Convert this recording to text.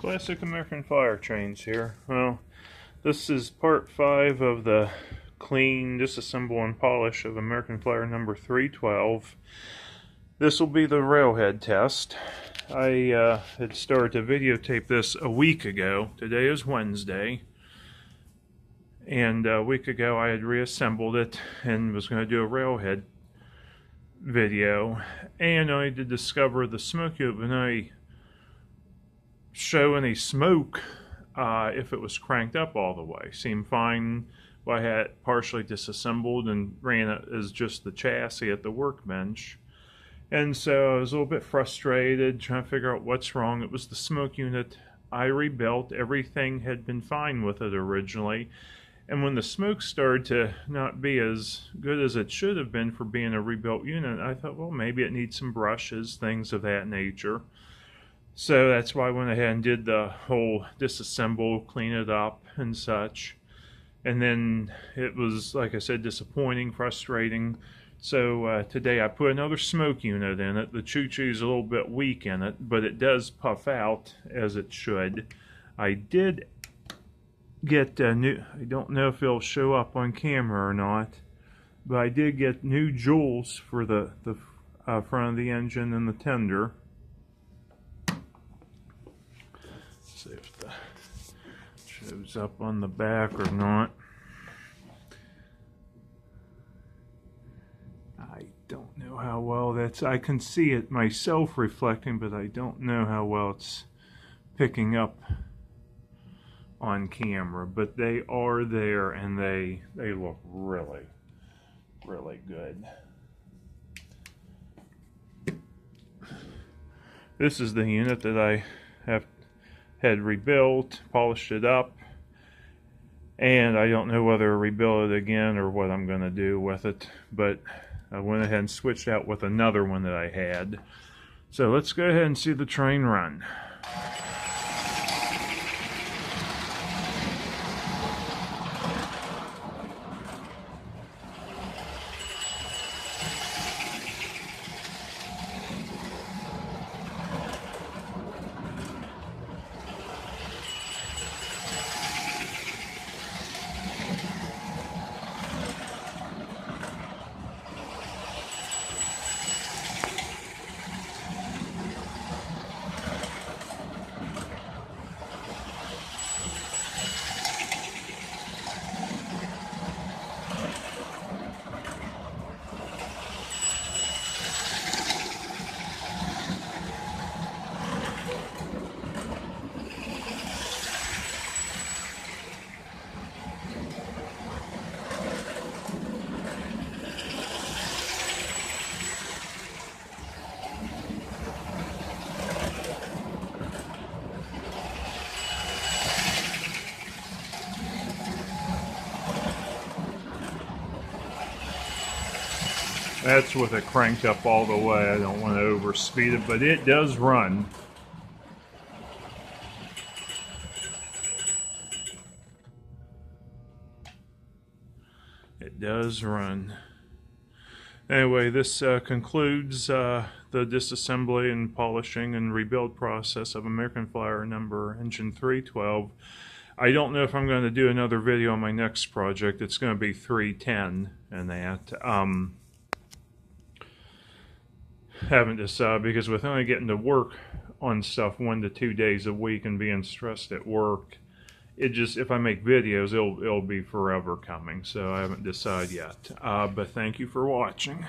Classic American Flyer trains here. Well, this is part 5 of the clean, disassemble, and polish of American Flyer number 312. This will be the railhead test. I had started to videotape this a week ago. Today is Wednesday. And a week ago I had reassembled it and was going to do a railhead video. And I did discover the smoke unit, but I show any smoke if it was cranked up all the way. Seemed fine. Well, I had it partially disassembled and ran it as just the chassis at the workbench. And so I was a little bit frustrated trying to figure out what's wrong. It was the smoke unit. I rebuilt. Everything had been fine with it originally. And when the smoke started to not be as good as it should have been for being a rebuilt unit, I thought, well, maybe it needs some brushes, things of that nature. So that's why I went ahead and did the whole disassemble, clean it up and such. And then it was, like I said, disappointing, frustrating. So today I put another smoke unit in it. The Choo Choo is a little bit weak in it, but it does puff out as it should. I did get new, I don't know if it'll show up on camera or not, but I did get new jewels for the front of the engine and the tender. See if that shows up on the back or not. I don't know how well that's, I can see it myself reflecting, but I don't know how well it's picking up on camera. But they are there and they look really, really good. This is the unit that I had rebuilt, polished it up, and I don't know whether to rebuild it again or what I'm going to do with it, but I went ahead and switched out with another one that I had. So let's go ahead and see the train run. That's with it cranked up all the way. I don't want to overspeed it, but it does run. It does run. Anyway, this concludes the disassembly and polishing and rebuild process of American Flyer number engine 312. I don't know if I'm going to do another video on my next project. It's going to be 310 and that. Haven't decided, because with only getting to work on stuff 1 to 2 days a week and being stressed at work, it just, if I make videos, it'll be forever coming. So I haven't decided yet. But thank you for watching.